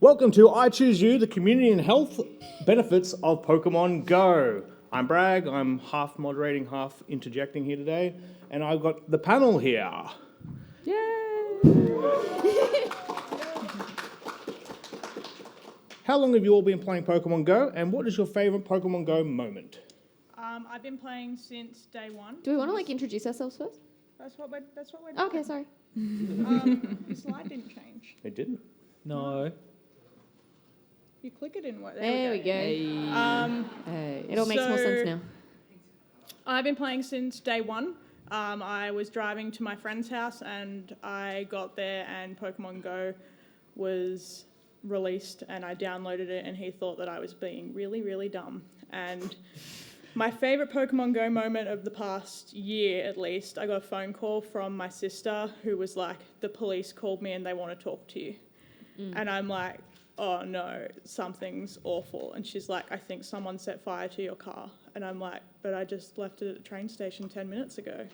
Welcome to I Choose You, the community and health benefits of Pokemon Go. I'm Bragg, I'm half moderating, half interjecting here today, and I've got the panel here. Yay! How long have you all been playing Pokemon Go, and what is your favourite Pokemon Go moment? I've been playing since day one. Do we want to introduce ourselves first? That's what we're doing. Okay, sorry. The slide didn't change. It didn't. No. You click it in what? There we go. Hey. It all makes more sense now. I've been playing since day one. I was driving to my friend's house and I got there and Pokemon Go was released and I downloaded it and he thought that I was being really, really dumb. And my favourite Pokemon Go moment of the past year, at least, I got a phone call from my sister who was like, the police called me and they want to talk to you. And I'm like, oh no, something's awful. And she's like, I think someone set fire to your car. And I'm like, but I just left it at the train station 10 minutes ago.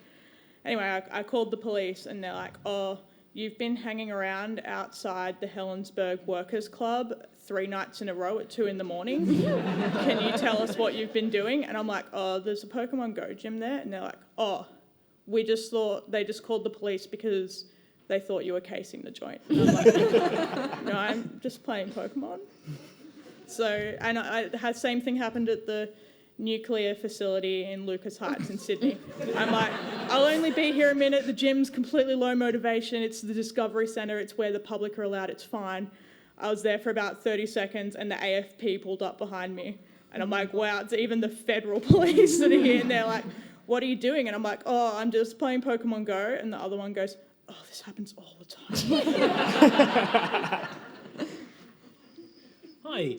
Anyway, I called the police and they're like, oh, you've been hanging around outside the Helensburgh Workers Club 3 nights in a row at 2 a.m. Can you tell us what you've been doing? And I'm like, oh, there's a Pokemon Go gym there. And they're like, oh, we just thought they just called the police because they thought you were casing the joint. And I'm like, no, I'm just playing Pokemon. So, and the same thing happened at the nuclear facility in Lucas Heights in Sydney. I'm like, I'll only be here a minute. The gym's completely low motivation. It's the Discovery Centre. It's where the public are allowed. It's fine. I was there for about 30 seconds and the AFP pulled up behind me. And I'm like, wow, it's even the federal police that are here. And they're like, what are you doing? And I'm like, oh, I'm just playing Pokemon Go. And the other one goes, oh, this happens all the time. Hi,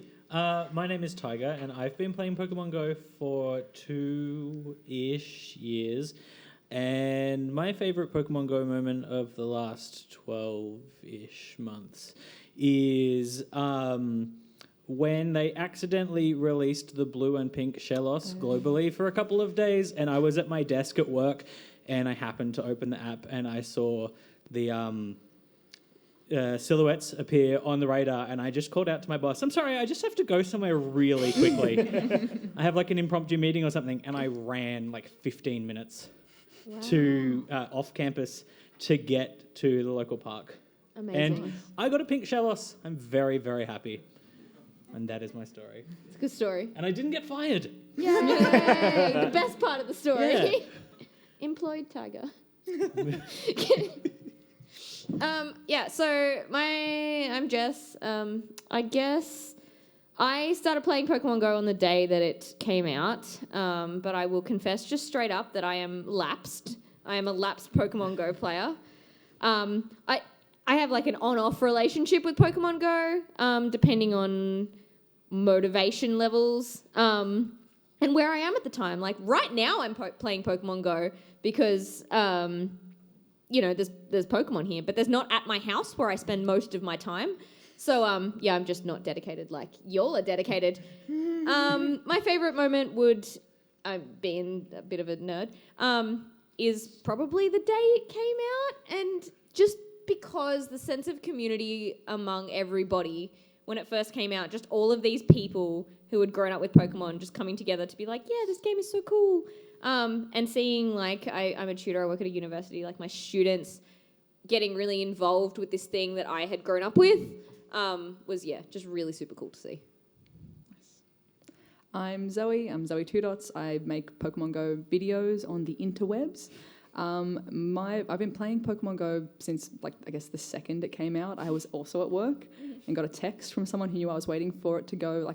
my name is Tiger, and I've been playing Pokemon Go for 2-ish years. And my favourite Pokemon Go moment of the last 12-ish months is when they accidentally released the blue and pink Shellos globally for a couple of days, and I was at my desk at work, and I happened to open the app and I saw the silhouettes appear on the radar, and I just called out to my boss, I'm sorry, I just have to go somewhere really quickly. I have like an impromptu meeting or something, and I ran like 15 minutes to off campus to get to the local park. Amazing. And I got a pink Shellos. I'm very, very happy. And that is my story. It's a good story. And I didn't get fired. Yay! The best part of the story. Yeah. Employed Tiger. So I'm Jess. I guess I started playing Pokemon Go on the day that it came out, but I will confess just straight up that I am lapsed. I am a lapsed Pokemon Go player. I have like an on-off relationship with Pokemon Go, depending on motivation levels, and where I am at the time. Like right now I'm playing Pokemon Go because, there's Pokemon here, but there's not at my house where I spend most of my time. So, I'm just not dedicated like y'all are dedicated. My favourite moment would, being a bit of a nerd, is probably the day it came out, and just because the sense of community among everybody when it first came out, just all of these people who had grown up with Pokemon just coming together to be like, yeah, this game is so cool. And seeing, like, I'm a tutor, I work at a university, like my students getting really involved with this thing that I had grown up with was, just really super cool to see. I'm Zoe, I'm ZoëTwoDots. I make Pokemon Go videos on the interwebs. I've been playing Pokemon Go since, the second it came out. I was also at work and got a text from someone who knew I was waiting for it to go.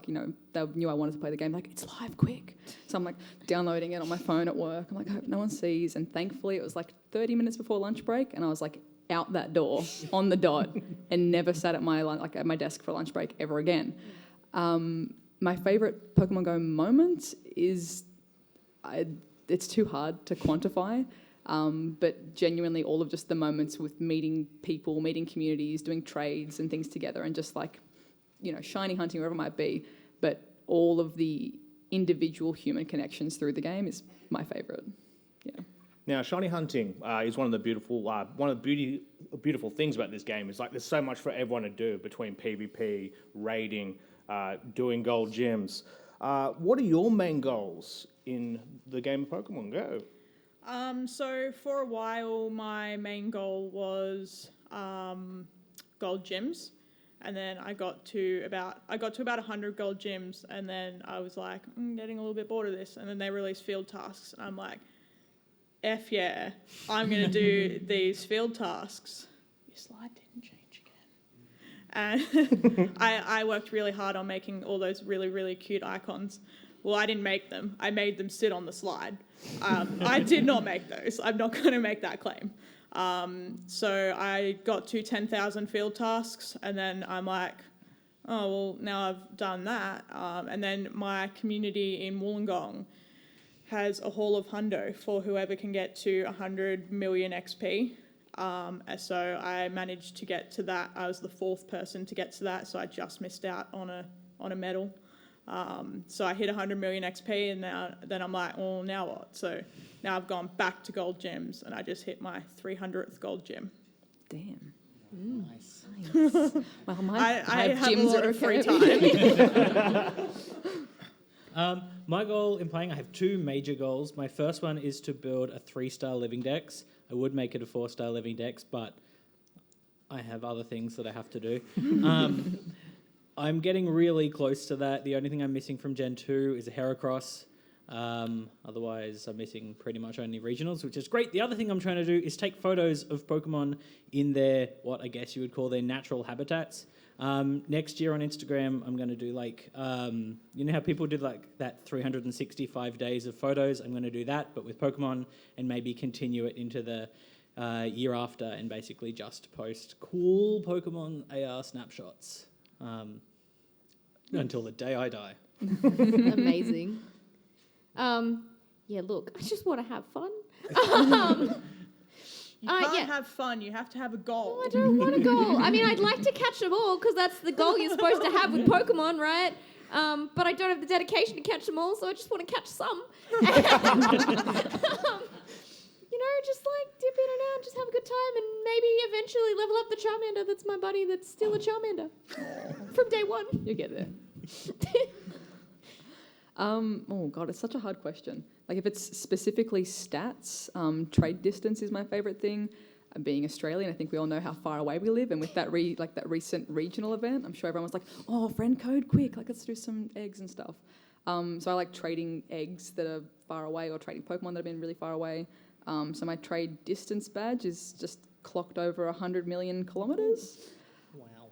They knew I wanted to play the game. Like, it's live, quick. So I'm, downloading it on my phone at work. I'm like, I hope no one sees. And thankfully, it was, 30 minutes before lunch break, and I was, out that door on the dot and never sat at my at my desk for lunch break ever again. My favourite Pokemon Go moment is... it's too hard to quantify. But genuinely all of just the moments with meeting people, meeting communities, doing trades and things together, and just shiny hunting, wherever it might be. But all of the individual human connections through the game is my favourite. Yeah. Now, shiny hunting is one of the beautiful things about this game. Is like there's so much for everyone to do between PvP, raiding, doing gold gyms. What are your main goals in the game of Pokemon Go? So for a while, my main goal was gold gyms, and then I got to about 100 gold gyms, and then I was like, I'm getting a little bit bored of this, and then they released field tasks, and I'm like, F yeah, I'm gonna do these field tasks. Your slide didn't change again, and I worked really hard on making all those really, really cute icons. Well, I didn't make them. I made them sit on the slide. I did not make those. I'm not going to make that claim. So I got to 10,000 field tasks, and then I'm like, oh, well, now I've done that. And then my community in Wollongong has a haul of hundo for whoever can get to 100 million XP. So I managed to get to that. I was the 4th person to get to that, so I just missed out on a medal. So I hit 100 million XP, and then I'm like, well, now what? So now I've gone back to gold gems, and I just hit my 300th gold gem. Damn. Nice. Well, I have a gyms lot are of free okay. time. My goal in playing, I have 2 major goals. My first one is to build a 3-star living dex. I would make it a 4-star living dex, but I have other things that I have to do. I'm getting really close to that. The only thing I'm missing from Gen 2 is a Heracross. Otherwise, I'm missing pretty much only regionals, which is great. The other thing I'm trying to do is take photos of Pokemon in their, what I guess you would call their natural habitats. Next year on Instagram, I'm going to do like, you know how people do like that 365 days of photos? I'm going to do that, but with Pokemon, and maybe continue it into the year after, and basically just post cool Pokemon AR snapshots. Until the day I die. Amazing. Yeah, look, I just want to have fun. You can't have fun. You have to have a goal. No, I don't want a goal. I mean, I'd like to catch them all because that's the goal you're supposed to have with Pokemon, right? But I don't have the dedication to catch them all, so I just want to catch some. Just like dip in and out, just have a good time, and maybe eventually level up the Charmander that's my buddy that's still a Charmander from day 1. You get there. Oh God, it's such a hard question. Like if it's specifically stats, trade distance is my favourite thing. Being Australian, I think we all know how far away we live, and with that that recent regional event, I'm sure everyone was like, "Oh, friend code, quick! Like let's do some eggs and stuff." So I like trading eggs that are far away, or trading Pokemon that have been really far away. So my trade distance badge is just clocked over 100 million kilometres. Wow.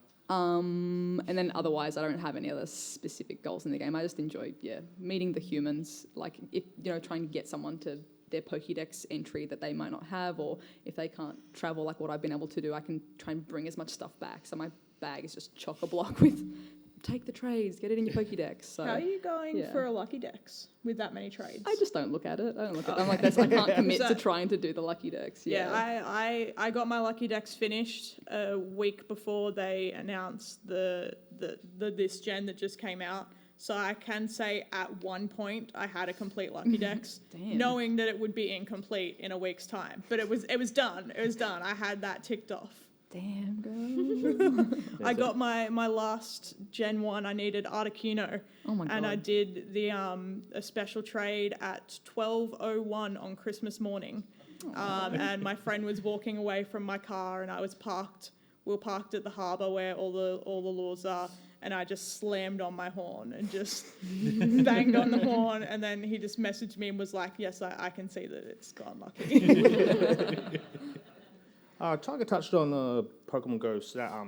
And then otherwise, I don't have any other specific goals in the game. I just enjoy, meeting the humans. Like, if trying to get someone to their Pokédex entry that they might not have, or if they can't travel like what I've been able to do, I can try and bring as much stuff back. So my bag is just chock-a-block with take the trades, get it in your Pokédex. So, how are you going for a lucky dex with that many trades? I just don't look at it. I'm like, I can't commit to trying to do the lucky dex. Yeah, I got my lucky dex finished a week before they announced the this gen that just came out. So I can say at one point I had a complete lucky dex, knowing that it would be incomplete in a week's time. But it was done. It was done. I had that ticked off. Damn, girl. I got my last Gen 1. I needed Articuno. Oh my God. And I did the a special trade at 12:01 on Christmas morning. And my friend was walking away from my car, and I was parked. We were parked at the harbour where all the lures are, and I just slammed on my horn and just banged on the horn, and then he just messaged me and was like, yes, I can see that it's gone lucky. Tiger touched on Pokemon GO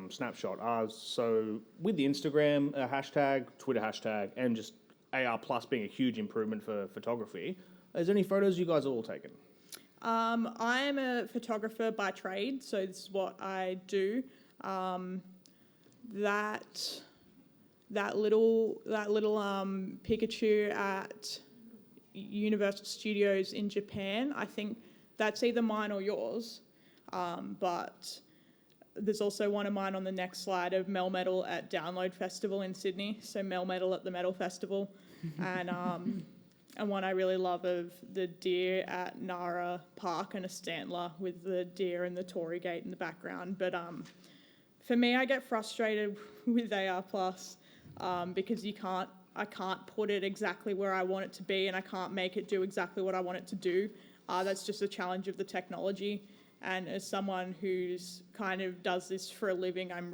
Snapshot. So with the Instagram hashtag, Twitter hashtag, and just AR Plus being a huge improvement for photography, is there any photos you guys have all taken? I am a photographer by trade, so this is what I do. That little Pikachu at Universal Studios in Japan, I think that's either mine or yours. But there's also one of mine on the next slide of Melmetal at Download Festival in Sydney. So Melmetal at the Metal Festival. And and one I really love of the deer at Nara Park and a Stantler with the deer and the Tory Gate in the background. But for me, I get frustrated with AR Plus because I can't put it exactly where I want it to be, and I can't make it do exactly what I want it to do. That's just a challenge of the technology. And as someone who's kind of does this for a living, I'm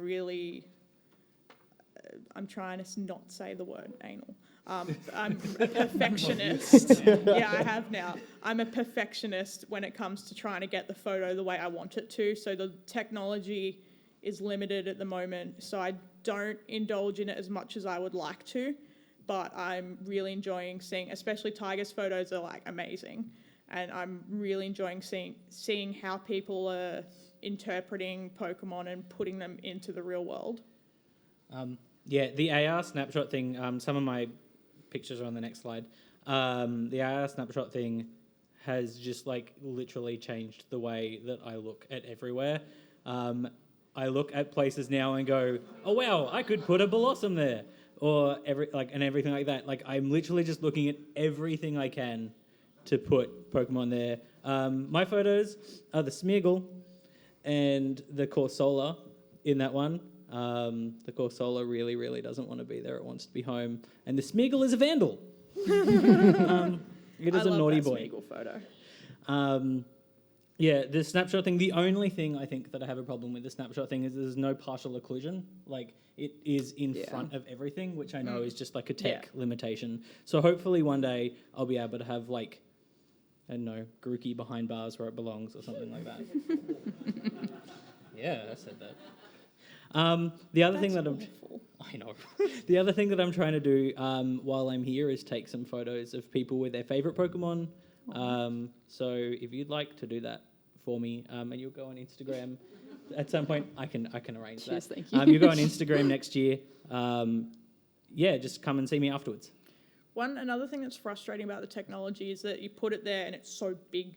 trying to not say the word anal. I'm a perfectionist. Yeah, I have now. I'm a perfectionist when it comes to trying to get the photo the way I want it to. So the technology is limited at the moment. So I don't indulge in it as much as I would like to. But I'm really enjoying seeing, especially Tiger's photos are like amazing. And I'm really enjoying seeing how people are interpreting Pokemon and putting them into the real world. Yeah, the AR snapshot thing, some of my pictures are on the next slide. The AR snapshot thing has just like literally changed the way that I look at everywhere. I look at places now and go, oh wow, I could put a Blossom there. Or everything like that. Like I'm literally just looking at everything I can to put Pokemon there. My photos are the Smeargle and the Corsola in that one. The Corsola really, really doesn't want to be there. It wants to be home. And the Smeargle is a vandal. It is a naughty boy. I love that Smeargle photo. Yeah, the snapshot thing, the only thing I think that I have a problem with the snapshot thing is there's no partial occlusion. Like, it is in front of everything, which I know is just like a tech limitation. So hopefully one day I'll be able to have like, I don't know, Grookey behind bars where it belongs or something like that. Yeah, I said that. The other thing that I know. The other thing that I'm trying to do while I'm here is take some photos of people with their favourite Pokemon. So if you'd like to do that for me, and you'll go on Instagram at some point, I can arrange that. Cheers, thank you. You go on Instagram next year. Just come and see me afterwards. Another thing that's frustrating about the technology is that you put it there and it's so big.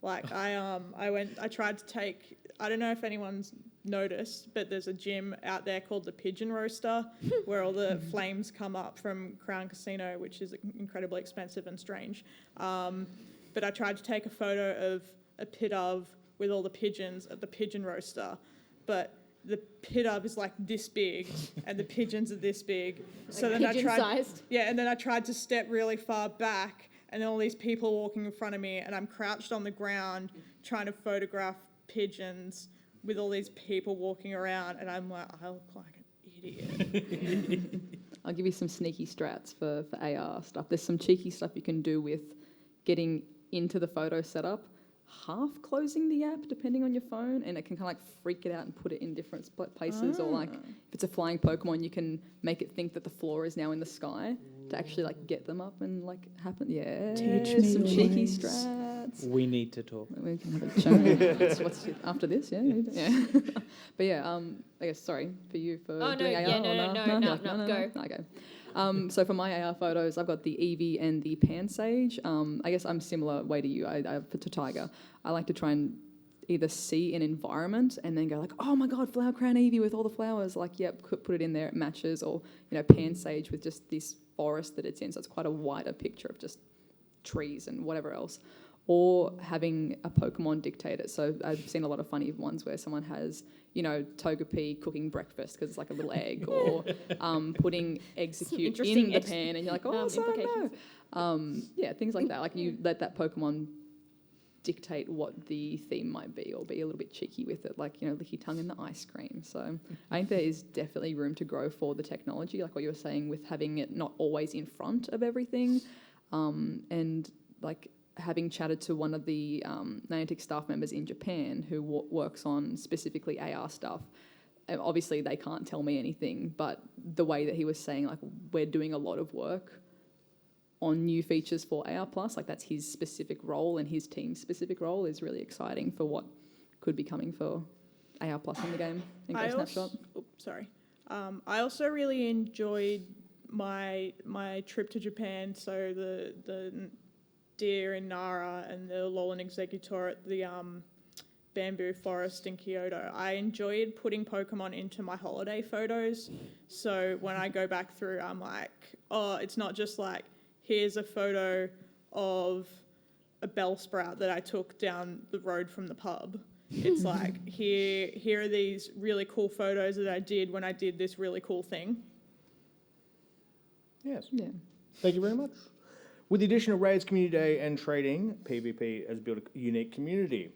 Like I tried to take, I don't know if anyone's noticed, but there's a gym out there called the Pigeon Roaster where all the flames come up from Crown Casino, which is incredibly expensive and strange. But I tried to take a photo of a pit of with all the pigeons at the Pigeon Roaster, but the pit of is like this big and the pigeons are this big. Like pigeon-sized? Yeah, and then I tried to step really far back and then all these people walking in front of me and I'm crouched on the ground trying to photograph pigeons with all these people walking around and I'm like, I look like an idiot. I'll give you some sneaky strats for AR stuff. There's some cheeky stuff you can do with getting into the photo setup, half closing the app depending on your phone, and it can kind of like freak it out and put it in different places. Or like if it's a flying Pokemon, you can make it think that the floor is now in the sky to actually like get them up and like happen. Yeah, teach me some cheeky strats. We need to talk. We can have a chat. What's after this? Yeah. But yeah, I guess sorry for you for doing AR. No, go. Okay. So for my AR photos, I've got the Eevee and the Pansage. I guess I'm similar way to you. To Tiger, I like to try and either see an environment and then go like, oh my god, flower crown Eevee with all the flowers. Like, yep, put it in there, it matches. Or Pansage with just this forest that it's in. So it's quite a wider picture of just trees and whatever else. Or having a Pokemon dictate it. So I've seen a lot of funny ones where someone has, Togepi cooking breakfast because it's like a little egg, or putting execute in the pan, and you're like, oh, no. Things like that. Like you let that Pokemon dictate what the theme might be, or be a little bit cheeky with it, like, licky tongue in the ice cream. So I think there is definitely room to grow for the technology, like what you were saying with having it not always in front of everything, and like having chatted to one of the Niantic staff members in Japan who works on specifically AR stuff. Obviously, they can't tell me anything, but the way that he was saying, like, we're doing a lot of work on new features for AR+, like that's his specific role and his team's specific role is really exciting for what could be coming for AR+ in the game in GO Snapshot. I also really enjoyed my trip to Japan, so the deer in Nara and the Alolan Executor at the bamboo forest in Kyoto. I enjoyed putting Pokemon into my holiday photos. So when I go back through, I'm like, oh, it's not just like here's a photo of a bell sprout that I took down the road from the pub. It's like, here are these really cool photos that I did when I did this really cool thing. Yes. Yeah. Thank you very much. With the addition of Raids, Community Day, and Trading, PvP has built a unique community.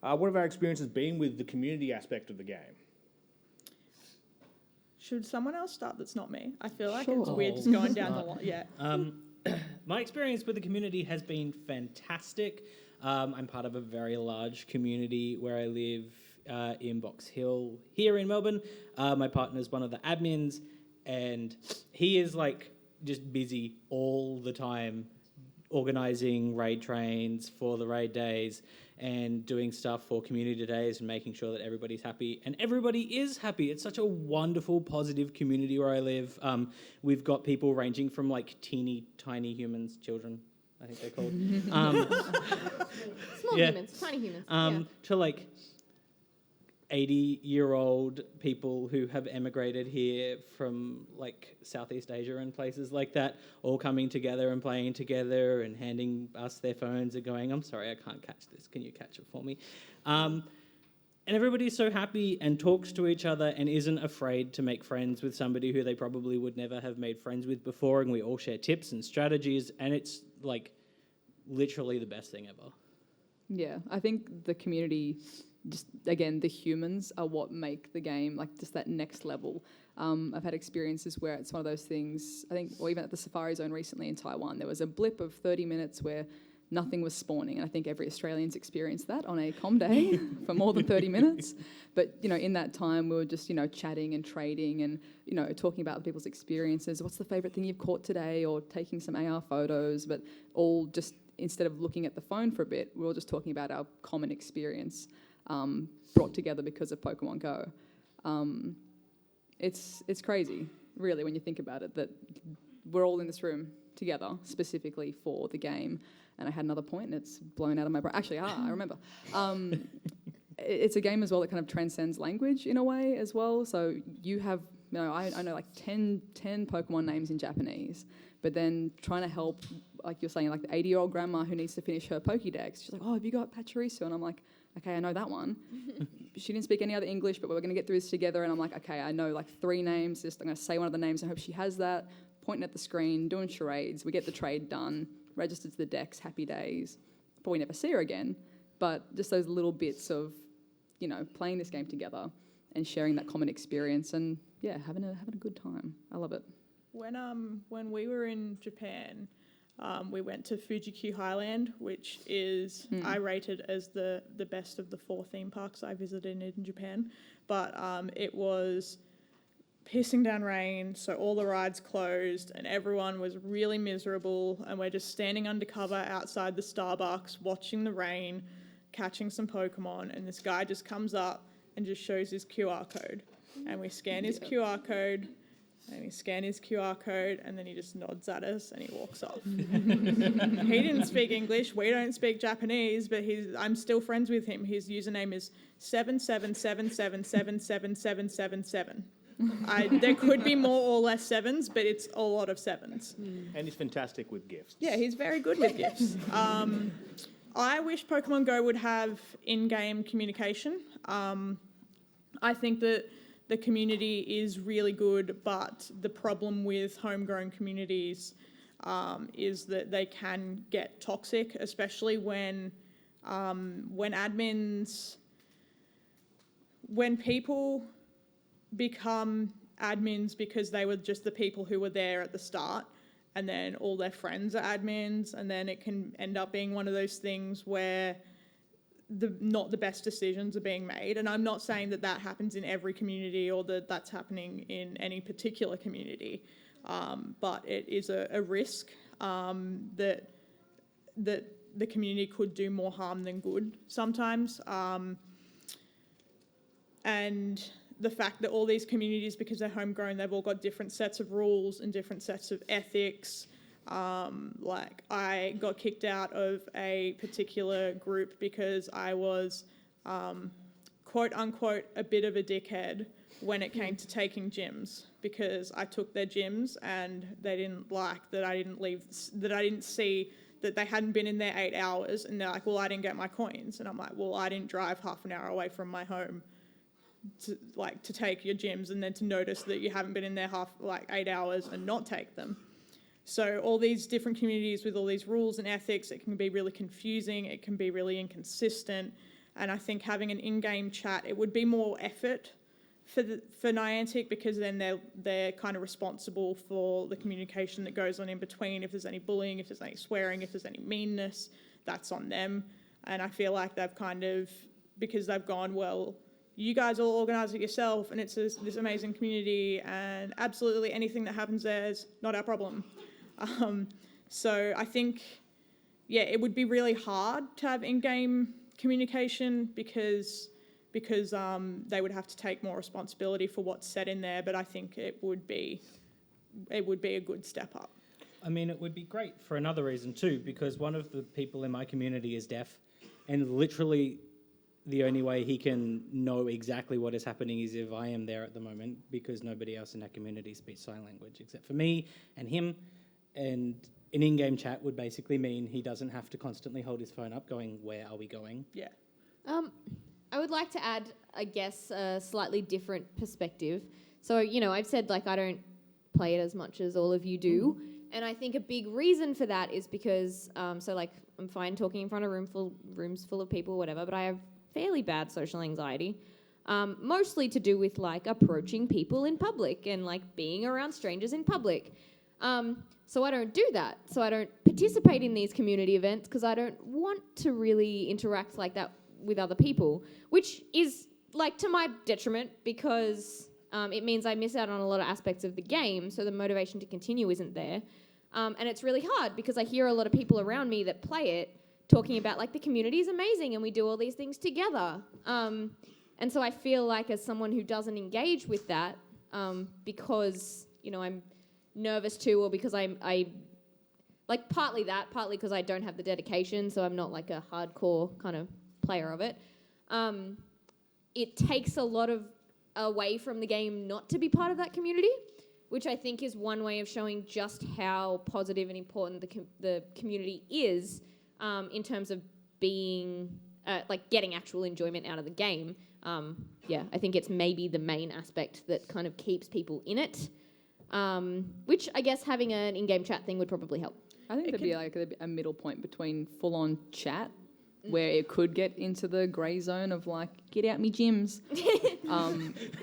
What have our experiences been with the community aspect of the game? Should someone else start that's not me? I feel like Sure. it's weird just going down the line. Yeah. My experience with the community has been fantastic. I'm part of a very large community where I live in Box Hill here in Melbourne. My partner's one of the admins, and he is like just busy all the time organising raid trains for the raid days and doing stuff for community days and making sure that everybody's happy. And everybody is happy. It's such a wonderful, positive community where I live. We've got people ranging from like teeny, tiny humans, children, I think they're called. Small Yeah. humans, tiny humans. To like 80-year-old people who have emigrated here from like Southeast Asia and places like that, all coming together and playing together and handing us their phones and going, I'm sorry, I can't catch this. Can you catch it for me? And everybody's so happy and talks to each other and isn't afraid to make friends with somebody who they probably would never have made friends with before, and we all share tips and strategies, and it's like literally the best thing ever. Yeah, I think the community, just again, the humans are what make the game like just that next level. I've had experiences where it's one of those things, I think, or even at the Safari Zone recently in Taiwan, there was a blip of 30 minutes where nothing was spawning, and I think every Australian's experienced that on a comm day for more than 30 minutes. But, you know, in that time we were just, you know, chatting and trading and, you know, talking about people's experiences. What's the favourite thing you've caught today? Or taking some AR photos, but all just, instead of looking at the phone for a bit, we were just talking about our common experience brought together because of Pokemon Go. It's crazy, really, when you think about it, that we're all in this room together specifically for the game. And I had another point, and it's blown out of my brain. Actually, I remember. It's a game as well that kind of transcends language in a way as well. So you have, you know, I know like 10 Pokemon names in Japanese, but then trying to help, like you're saying, like the 80-year-old grandma who needs to finish her Pokédex. She's like, oh, have you got Pachirisu? And I'm like, okay, I know that one. She didn't speak any other English, but we're going to get through this together. And I'm like, okay, I know like 3 names. Just I'm going to say one of the names. I hope she has that. Pointing at the screen, doing charades. We get the trade done, registered to the decks, happy days. Probably never see her again. But just those little bits of, you know, playing this game together and sharing that common experience and, yeah, having a good time. I love it. When we were in Japan, we went to Fuji-Q Highland, which is I rated as the best of the 4 theme parks I visited in Japan. But it was pissing down rain, so all the rides closed and everyone was really miserable, and we're just standing undercover outside the Starbucks watching the rain, catching some Pokemon, and this guy just comes up and just shows his QR code. And we scan his QR code, and we scan his QR code, and then he just nods at us and he walks off. He didn't speak English, we don't speak Japanese, but I'm still friends with him. His username is 7777777777. There could be more or less 7s, but it's a lot of 7s. And he's fantastic with gifts. Yeah, he's very good with gifts. I wish Pokemon Go would have in-game communication. I think that the community is really good, but the problem with homegrown communities is that they can get toxic, especially when admins, when people become admins because they were just the people who were there at the start, and then all their friends are admins, and then it can end up being one of those things where not the best decisions are being made. And I'm not saying that happens in every community or that that's happening in any particular community, but it is a risk that the community could do more harm than good sometimes. And the fact that all these communities, because they're homegrown, they've all got different sets of rules and different sets of ethics. Like I got kicked out of a particular group because I was, quote unquote, a bit of a dickhead when it came to taking gyms, because I took their gyms and they didn't like that I didn't see that they hadn't been in there 8 hours, and they're like, well, I didn't get my coins. And I'm like, well, I didn't drive half an hour away from my home to take your gyms, and then to notice that you haven't been in there 8 hours and not take them. So all these different communities with all these rules and ethics, it can be really confusing, it can be really inconsistent. And I think having an in-game chat, it would be more effort for Niantic, because then they're kind of responsible for the communication that goes on in between. If there's any bullying, if there's any swearing, if there's any meanness, that's on them. And I feel like they've kind of, because they've gone, well, you guys all organise it yourself, and it's this amazing community, and absolutely anything that happens there is not our problem. So I think, yeah, it would be really hard to have in-game communication because they would have to take more responsibility for what's said in there. But I think it would be a good step up. I mean, it would be great for another reason too, because one of the people in my community is deaf, and literally the only way he can know exactly what is happening is if I am there at the moment, because nobody else in that community speaks sign language except for me and him. And an in-game chat would basically mean he doesn't have to constantly hold his phone up going, where are we going? Yeah. I would like to add, I guess, a slightly different perspective. So, I've said, I don't play it as much as all of you do. And I think a big reason for that is because, I'm fine talking in front of rooms full of people, whatever, but I have fairly bad social anxiety. Mostly to do with, approaching people in public and, being around strangers in public. So I don't do that. So I don't participate in these community events because I don't want to really interact like that with other people, which is to my detriment, because it means I miss out on a lot of aspects of the game, so the motivation to continue isn't there. And it's really hard because I hear a lot of people around me that play it talking about the community is amazing and we do all these things together. And so I feel like, as someone who doesn't engage with that, because I'm nervous too, or because I partly because I don't have the dedication, so I'm not a hardcore kind of player of it. It takes a lot away from the game not to be part of that community, which I think is one way of showing just how positive and important the community is in terms of being getting actual enjoyment out of the game. I think it's maybe the main aspect that kind of keeps people in it. Which I guess having an in-game chat thing would probably help. I think there'd be a middle point between full-on chat, where it could get into the grey zone of get out me gyms,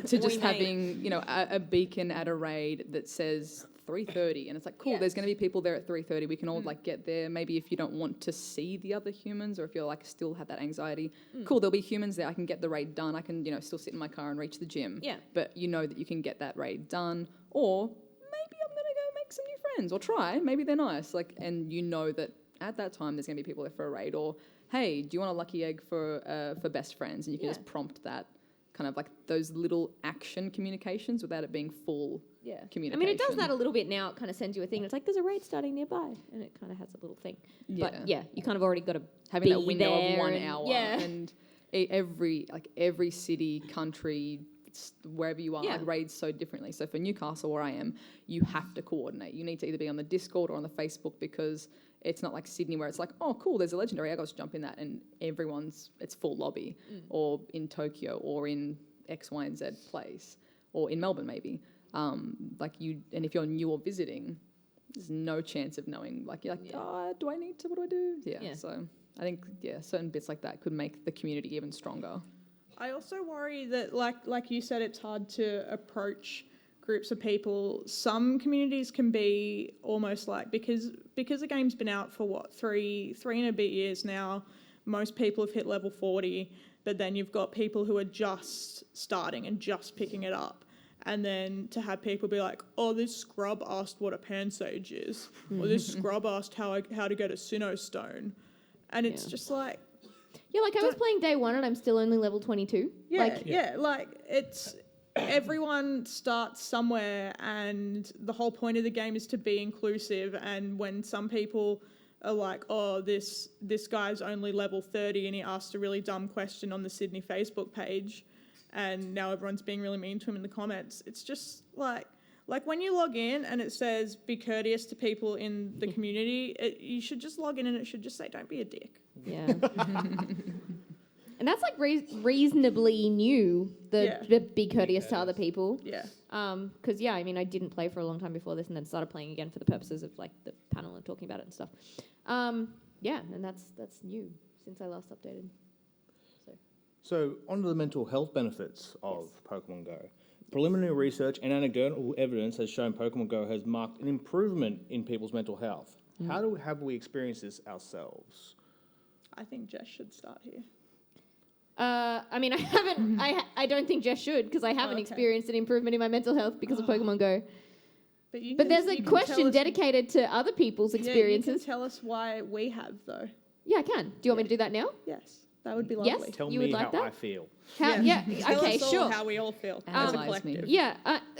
to just having a beacon at a raid that says 3:30, and it's cool. There's going to be people there at 3:30. We can all get there. Maybe if you don't want to see the other humans, or if you're still have that anxiety, cool. There'll be humans there. I can get the raid done. I can still sit in my car and reach the gym. Yeah. But that you can get that raid done, or maybe I'm gonna go make some new friends, or try. Maybe they're nice. And that at that time there's going to be people there for a raid, or hey, do you want a lucky egg for best friends? And you can just prompt that, kind of those little action communications without it being full communication. I mean, it does that a little bit now. It kind of sends you a thing. It's there's a raid starting nearby, and it kind of has a little thing. Yeah. But you kind of already got to having be that window there of 1 and, hour, yeah. and every city, country, wherever you are, raids so differently. So for Newcastle, where I am, you have to coordinate. You need to either be on the Discord or on the Facebook, because it's not like Sydney where it's oh cool, there's a legendary, I got to jump in that, and it's full lobby, or in Tokyo, or in X, Y, and Z place, or in Melbourne maybe. And if you're new or visiting, there's no chance of knowing. You're do I need to? What do I do? Yeah. So I think certain bits like that could make the community even stronger. I also worry that, like you said, it's hard to approach groups of people. Some communities can be almost because the game's been out for three and a bit years now. Most people have hit level 40, but then you've got people who are just starting and just picking it up. And then to have people be oh, this scrub asked what a pansage is, or this scrub asked how to get a Sinnoh stone, and it's just I was playing day 1 and I'm still only level 22. It's everyone starts somewhere, and the whole point of the game is to be inclusive. And when some people are oh, this guy's only level 30 and he asked a really dumb question on the Sydney Facebook page, and now everyone's being really mean to him in the comments. It's just like when you log in and it says be courteous to people in the community, you should just log in and it should just say don't be a dick. Yeah. And that's like reasonably new, the be courteous to other people. Yeah. Because, I mean, I didn't play for a long time before this and then started playing again for the purposes of, like, the panel and talking about it and stuff. And that's new since I last updated. So, on to the mental health benefits of Pokemon Go. Preliminary research and anecdotal evidence has shown Pokemon Go has marked an improvement in people's mental health. How have we experienced this ourselves? I think Jess should start here. I mean, I haven't. I don't think Jess should because I haven't experienced an improvement in my mental health because of Pokemon Go. But there's a question dedicated to other people's experiences. You can tell us why we have, though. Yeah, I can. Do you want me to do that now? Yes, that would be lovely. Yes? Tell You me would like how that? I feel. Tell Okay, us all sure. how we all feel as a Analyse collective. me. Yeah,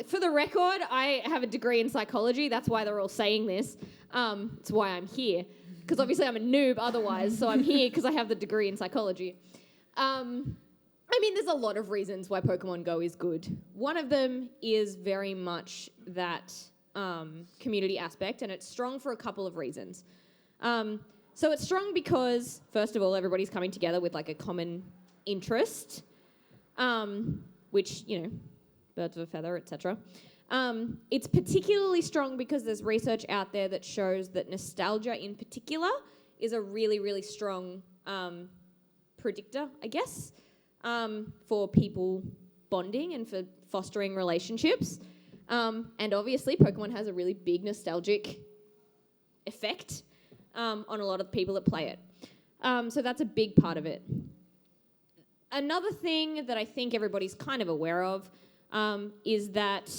for the record, I have a degree in psychology. That's why they're all saying this. It's why I'm here. Because obviously I'm a noob otherwise, so I'm here because I have the degree in psychology. I mean, there's a lot of reasons why Pokemon Go is good. One of them is very much that community aspect, and it's strong for a couple of reasons. So it's strong because, first of all, everybody's coming together with like a common interest, which, birds of a feather, etc. It's particularly strong because there's research out there that shows that nostalgia in particular is a really, really strong predictor, I guess, for people bonding and for fostering relationships. And obviously Pokemon has a really big nostalgic effect on a lot of the people that play it. So that's a big part of it. Another thing that I think everybody's kind of aware of is that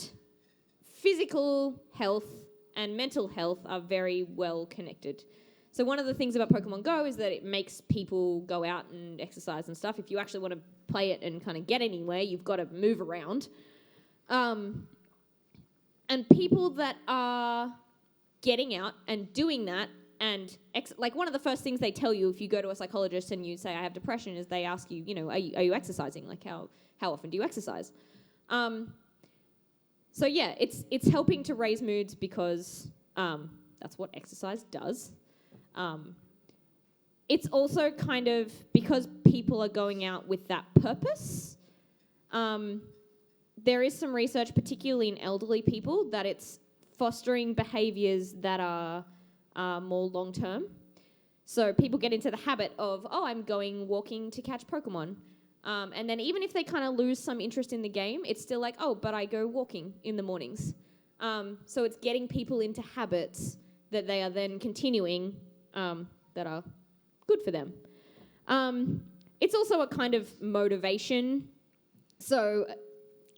physical health and mental health are very well connected. So one of the things about Pokemon Go is that it makes people go out and exercise and stuff. If you actually want to play it and kind of get anywhere, you've got to move around. And people that are getting out and doing that, and like one of the first things they tell you if you go to a psychologist and you say, I have depression, is they ask you, are you exercising? Like how often do you exercise? So yeah, it's helping to raise moods because that's what exercise does. It's also kind of because people are going out with that purpose. There is some research, particularly in elderly people, that it's fostering behaviours that are more long-term. So people get into the habit of, I'm going walking to catch Pokemon. And then even if they kind of lose some interest in the game, it's still like, but I go walking in the mornings. So it's getting people into habits that they are then continuing that are good for them. It's also a kind of motivation. So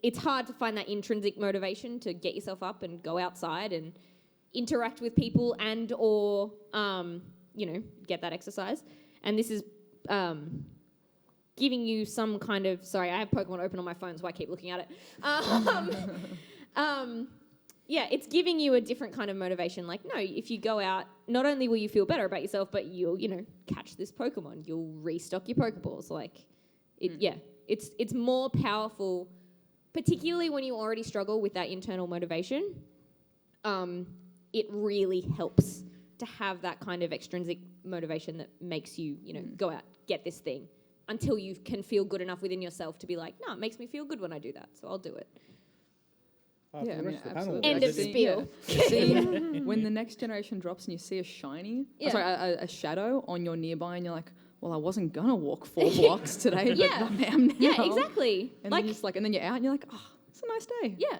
it's hard to find that intrinsic motivation to get yourself up and go outside and interact with people and or, get that exercise. And this is giving you some kind of... Sorry, I have Pokemon open on my phone, so I keep looking at it. It's giving you a different kind of motivation. Like, no, if you go out, not only will you feel better about yourself, but you'll, catch this Pokemon. You'll restock your Pokeballs. Like, it's more powerful, particularly when you already struggle with that internal motivation. It really helps to have that kind of extrinsic motivation that makes you, go out, get this thing, until you can feel good enough within yourself to be like, no, it makes me feel good when I do that, so I'll do it. Absolutely. End of spiel. See, when the next generation drops and you see a shiny, a shadow on your nearby, and you're like, well, I wasn't gonna walk 4 blocks today, but I am now. Yeah, exactly. And then and then you're out and you're like, it's a nice day. Yeah.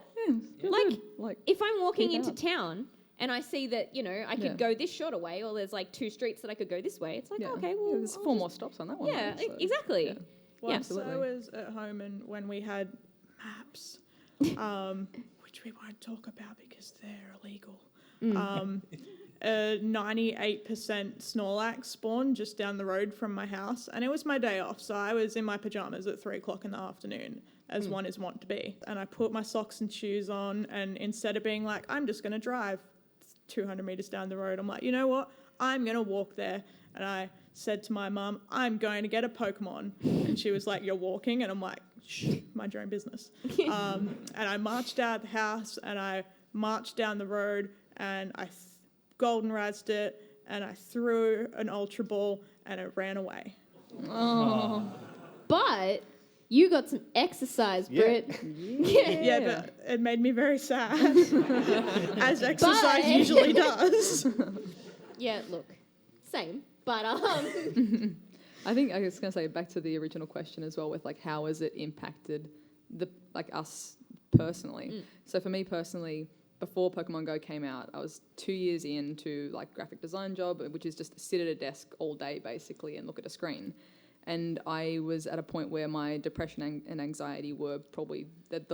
Like if I'm walking into town and I see that, I could go this shorter way, or there's like 2 streets that I could go this way, it's like, okay, well, there's 4 more stops on that one. Yeah, though, so. Exactly. Yeah. Well, absolutely. I was at home and when we had maps, which we won't talk about because they're illegal. 98% Snorlax spawned just down the road from my house, and it was my day off, so I was in my pajamas at 3:00 in the afternoon, as one is wont to be. And I put my socks and shoes on, and instead of being like, I'm just going to drive 200 metres down the road, I'm like, you know what? I'm going to walk there. And I said to my mum, I'm going to get a Pokemon. And she was like, you're walking? And I'm like, shh, mind your own business. And I marched out of the house and I marched down the road and I golden razzed it and I threw an Ultra Ball and it ran away. Oh. But you got some exercise, Britt. Yeah, but it made me very sad, as exercise usually does. Yeah, look, same. But I think I was going to say back to the original question as well with like how has it impacted us personally. So for me personally, before Pokemon Go came out, I was 2 years into like graphic design job, which is just sit at a desk all day basically and look at a screen. And I was at a point where my depression and anxiety were probably pretty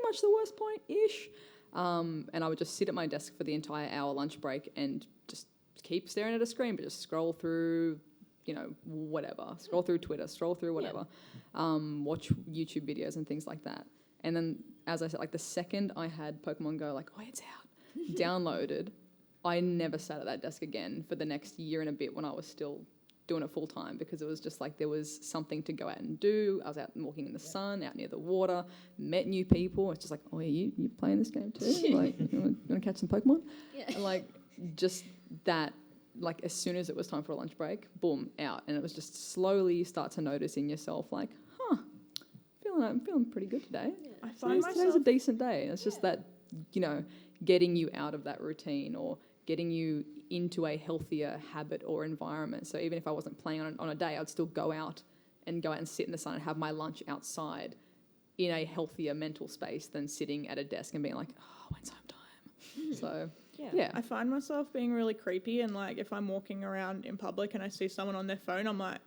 much the worst point-ish. And I would just sit at my desk for the entire hour lunch break and just keep staring at a screen, but just scroll through, whatever. Scroll through Twitter, scroll through whatever. Watch YouTube videos and things like that. And then, as I said, like the second I had Pokemon Go, like, oh, it's out, downloaded, I never sat at that desk again for the next year and a bit when I was still doing it full time, because it was just like there was something to go out and do. I was out walking in the sun, out near the water, met new people. It's just like, oh, yeah, you playing this game too? Like, you want to catch some Pokemon? Yeah. And like just that, like as soon as it was time for a lunch break, boom, out. And it was just slowly you start to notice in yourself like, I'm feeling pretty good today. Yeah. I find today's a decent day. It's just that, getting you out of that routine or getting you into a healthier habit or environment. So even if I wasn't playing on a day, I'd still go out and sit in the sun and have my lunch outside in a healthier mental space than sitting at a desk and being like, oh, when's home time? So, yeah. I find myself being really creepy, and like if I'm walking around in public and I see someone on their phone, I'm like,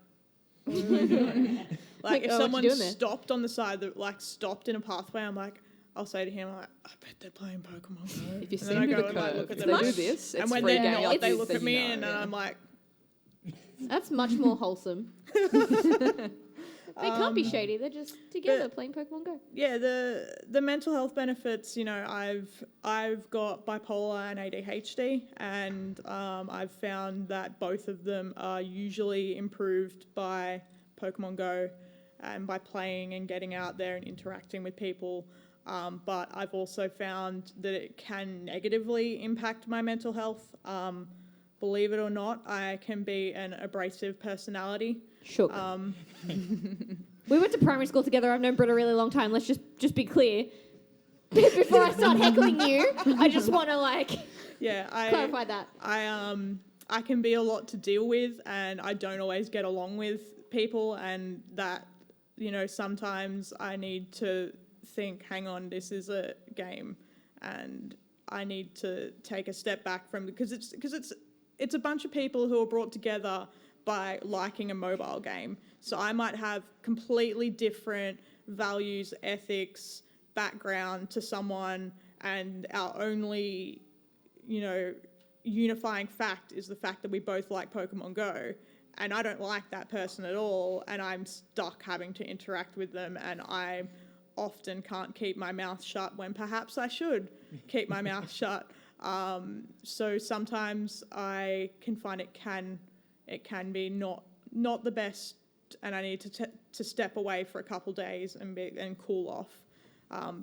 what are they doing? Like if someone stopped on the side, stopped in a pathway, I'm like, I'll say to him, like, I bet they're playing Pokemon Go. If you see me look at them, they do this. And when they're not, they look at me and I'm like... That's much more wholesome. They can't be shady. They're just together playing Pokemon Go. Yeah, the mental health benefits, I've got bipolar and ADHD, and I've found that both of them are usually improved by Pokemon Go and by playing and getting out there and interacting with people. But I've also found that it can negatively impact my mental health. Believe it or not, I can be an abrasive personality. Shook. We went to primary school together. I've known Britt a really long time. Let's just be clear. Before I start heckling you, I just want to clarify that. I can be a lot to deal with, and I don't always get along with people, and that, sometimes I need to think, hang on, this is a game, and I need to take a step back from, because it's a bunch of people who are brought together by liking a mobile game. So I might have completely different values, ethics, background to someone, and our only, unifying fact is the fact that we both like Pokemon Go. And I don't like that person at all, and I'm stuck having to interact with them, and I often can't keep my mouth shut when perhaps I should keep my mouth shut. So sometimes I can find it can be not the best, and I need to step away for a couple days and cool off.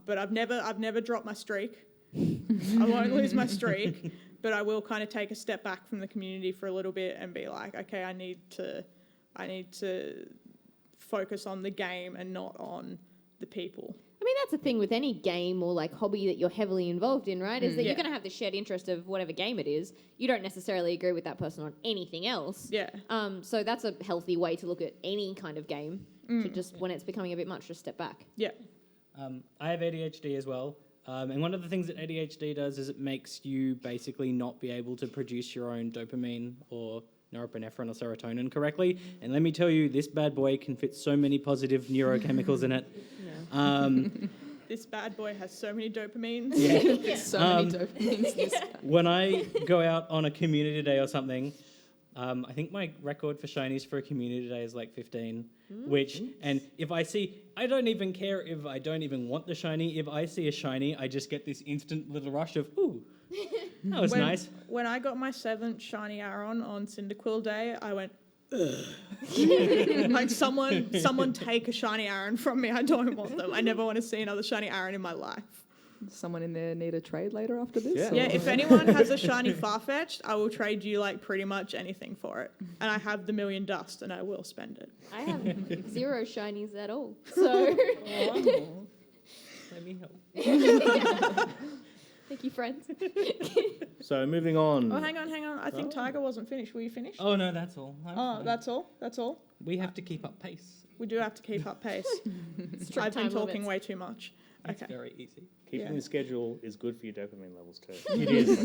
But I've never dropped my streak. I won't lose my streak, but I will kind of take a step back from the community for a little bit and be like, okay, I need to focus on the game and not on the people. I mean, that's the thing with any game or hobby that you're heavily involved in, right? Is that you're going to have the shared interest of whatever game it is. You don't necessarily agree with that person on anything else. Yeah. So that's a healthy way to look at any kind of game. To just, when it's becoming a bit much, just step back. Yeah. I have ADHD as well. And one of the things that ADHD does is it makes you basically not be able to produce your own dopamine or norepinephrine or serotonin correctly. And let me tell you, this bad boy can fit so many positive neurochemicals in it. This bad boy has so many dopamines. Yeah. So many dopamines. When I go out on a community day or something, I think my record for shinies for a community day is 15, and if I don't even care if I don't even want the shiny. If I see a shiny, I just get this instant little rush of, ooh, that was nice. When I got my 7th shiny Aron on Cyndaquil Day, I went, Like someone take a shiny Aaron from me. I don't want them. I never want to see another shiny Aaron in my life. Someone in there need a trade later after this? Yeah. or- Yeah, if anyone has a shiny Farfetch'd, I will trade you like pretty much anything for it. And I have the million dust and I will spend it. I have 0 shinies at all. So Let me help. thank you, friends. So moving on. Oh, hang on. I think Tiger wasn't finished. Were you finished? Oh no, that's all. I'm Oh, fine. that's all? That's all? We have to keep up pace. We do have to keep up pace. Strict I've been time talking limits. way too much. It's Okay. very easy. Keeping Yeah. the schedule is good for your dopamine levels too. It is.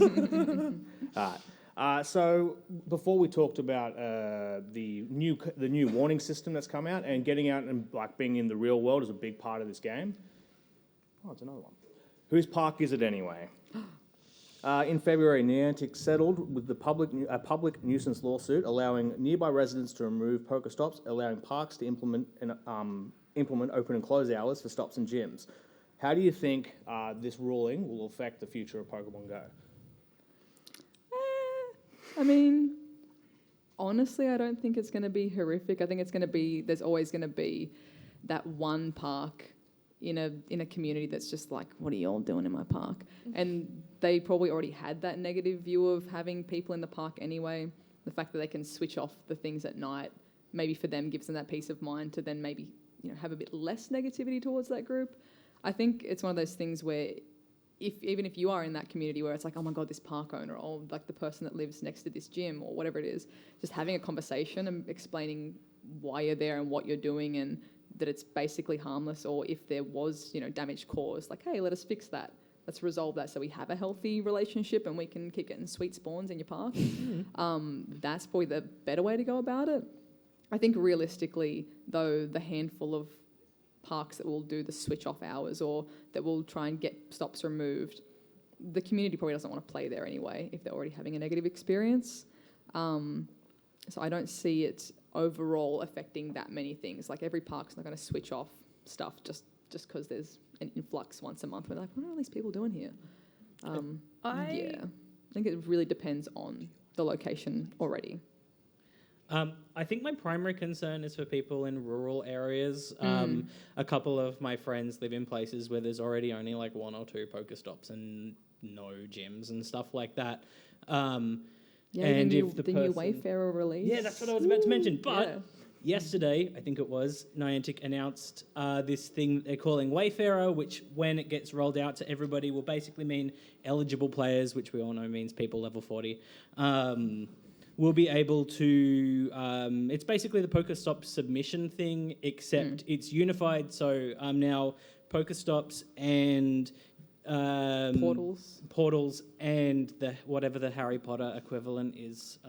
All right. So before we talked about the new warning system that's come out, and getting out and like being in the real world is a big part of this game. Oh, it's another one. Whose park is it anyway? In February, Niantic settled with a public nuisance lawsuit allowing nearby residents to remove Pokestops, allowing parks to implement open and close hours for stops and gyms. How do you think this ruling will affect the future of Pokemon Go? I mean, honestly, I don't think it's going to be horrific. I think it's going to be, there's always going to be that one park in a community that's just like, what are you all doing in my park? And they probably already had that negative view of having people in the park anyway. The fact that they can switch off the things at night, maybe for them gives them that peace of mind to then maybe, have a bit less negativity towards that group. I think it's one of those things where even if you are in that community where it's like, oh my God, this park owner, or like the person that lives next to this gym or whatever it is, just having a conversation and explaining why you're there and what you're doing and that it's basically harmless, or if there was, damage caused, like, hey, let us fix that. Let's resolve that so we have a healthy relationship and we can keep getting sweet spawns in your park. That's probably the better way to go about it. I think realistically, though, the handful of parks that will do the switch off hours or that will try and get stops removed, the community probably doesn't want to play there anyway if they're already having a negative experience. So I don't see it overall affecting that many things. Like every park's not going to switch off stuff just because there's an influx once a month. We're like, what are all these people doing here? I think it really depends on the location already. I think my primary concern is for people in rural areas. A couple of my friends live in places where there's already only like 1 or 2 Pokestops and no gyms and stuff like that. And if the new Wayfarer release. Yeah, that's what I was about to mention. But Yeah. yesterday, I think it was, Niantic announced this thing they're calling Wayfarer, which when it gets rolled out to everybody will basically mean eligible players, which we all know means people level 40, will be able to... it's basically the Pokestop submission thing, except it's unified. So now Pokestops and... portals and whatever the Harry Potter equivalent is.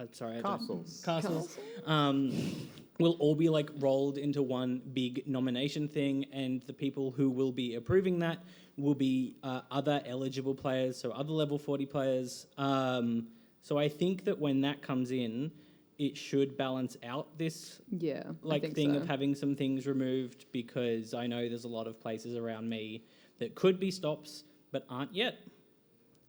Castles. Will all be like rolled into one big nomination thing, and the people who will be approving that will be other eligible players, so other level 40 players. So I think that when that comes in, it should balance out this thing of having some things removed, because I know there's a lot of places around me that could be stops but aren't yet.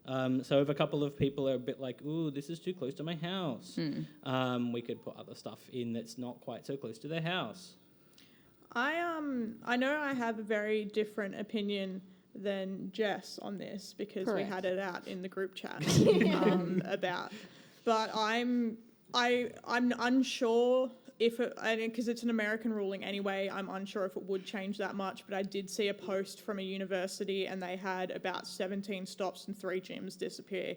So if a couple of people are a bit like, ooh, this is too close to my house, we could put other stuff in that's not quite so close to their house. I know I have a very different opinion than Jess on this because we had it out in the group chat about. But I'm unsure if it, because it's an American ruling anyway, I'm unsure if it would change that much, but I did see a post from a university and they had about 17 stops and 3 gyms disappear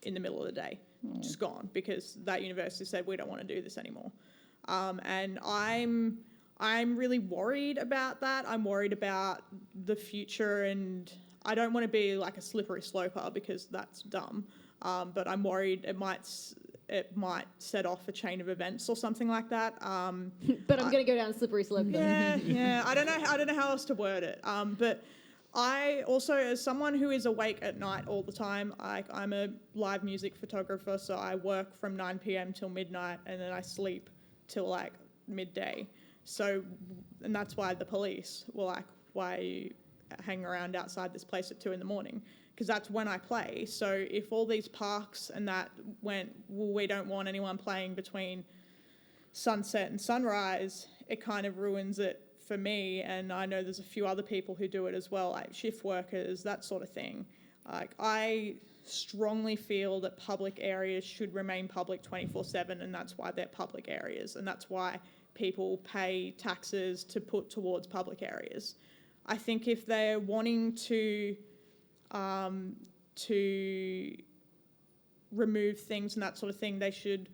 in the middle of the day, just gone, because that university said, we don't want to do this anymore. And I'm really worried about that. I'm worried about the future, and I don't want to be like a slippery sloper because that's dumb, but I'm worried it might set off a chain of events or something like that. But I'm going to go down a slippery slope. Yeah. I don't know how else to word it. But I also, as someone who is awake at night all the time, I'm a live music photographer, so I work from 9 p.m. till midnight, and then I sleep till like midday. So, and that's why the police were like, why are you hanging around outside this place at 2 a.m? Because that's when I play. So if all these parks and that went, well, we don't want anyone playing between sunset and sunrise, it kind of ruins it for me. And I know there's a few other people who do it as well, like shift workers, that sort of thing. Like, I strongly feel that public areas should remain public 24/7, and that's why they're public areas, and that's why people pay taxes to put towards public areas. I think if they're wanting to remove things and that sort of thing, they should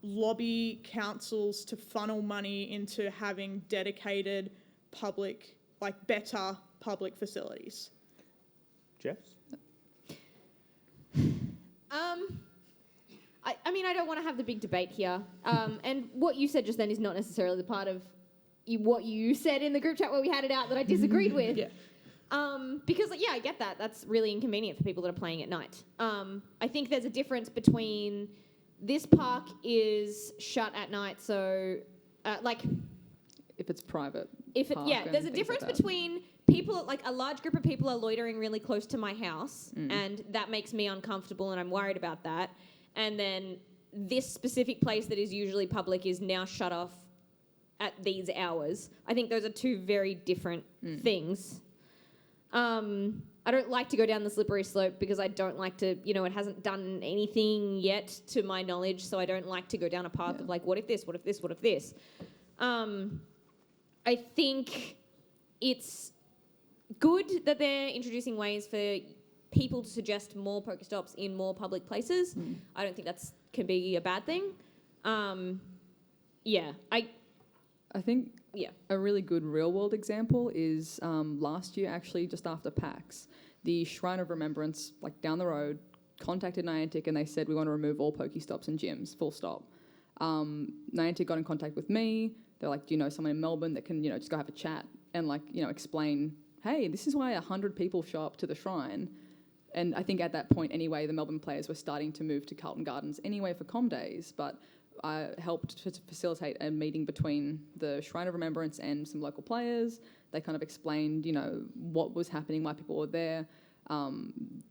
lobby councils to funnel money into having dedicated public, like better public facilities. Jess? I mean, I don't want to have the big debate here. And what you said just then is not necessarily the part of what you said in the group chat where we had it out that I disagreed with. Yeah. Because, yeah, I get that. That's really inconvenient for people that are playing at night. I think there's a difference between this park is shut at night, so, If it's private. there's a things difference like that. between people, like a large group of people are loitering really close to my house, and that makes me uncomfortable, and I'm worried about that. And then this specific place that is usually public is now shut off at these hours. I think those are two very different things. I don't like to go down the slippery slope because I don't like to, it hasn't done anything yet to my knowledge, so I don't like to go down a path of like, what if this, what if this, what if this? I think it's good that they're introducing ways for people to suggest more Pokestops in more public places. I don't think that's can be a bad thing. I think Yeah. a really good real-world example is last year, actually, just after PAX, the Shrine of Remembrance, like down the road, contacted Niantic and they said, we want to remove all Pokestops and gyms, full stop. Niantic got in contact with me. They're like, do you know someone in Melbourne that can, just go have a chat and explain, hey, this is why 100 people show up to the shrine. And I think at that point anyway, the Melbourne players were starting to move to Carlton Gardens anyway for Com Days, but I helped to facilitate a meeting between the Shrine of Remembrance and some local players. They kind of explained, what was happening, why people were there.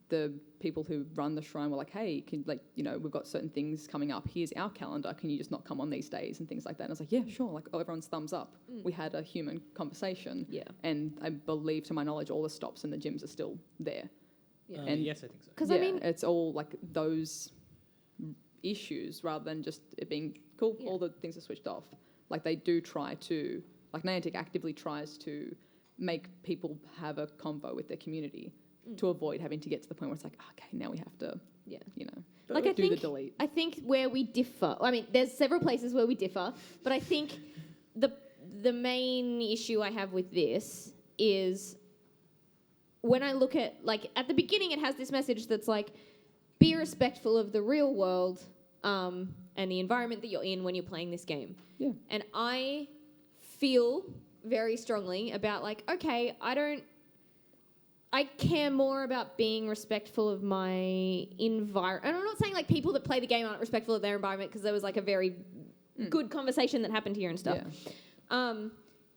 The people who run the shrine were like, hey, we've got certain things coming up. Here's our calendar. Can you just not come on these days and things like that? And I was like, yeah, sure. Everyone's thumbs up. We had a human conversation. Yeah. And I believe, to my knowledge, all the stops and the gyms are still there. Yeah. And Yes, I think so. Because yeah, I mean, it's all like those issues rather than just it being cool, all the things are switched off. Like they do try to, Niantic actively tries to make people have a convo with their community to avoid having to get to the point where it's like, okay, now we have to, do the delete. I think where we differ, I mean, there's several places where we differ, but I think the main issue I have with this is when I look at, at the beginning it has this message that's like, be respectful of the real world and the environment that you're in when you're playing this game. Yeah. And I feel very strongly about okay, I care more about being respectful of my environment. And I'm not saying people that play the game aren't respectful of their environment, because there was a very good conversation that happened here and stuff. Yeah.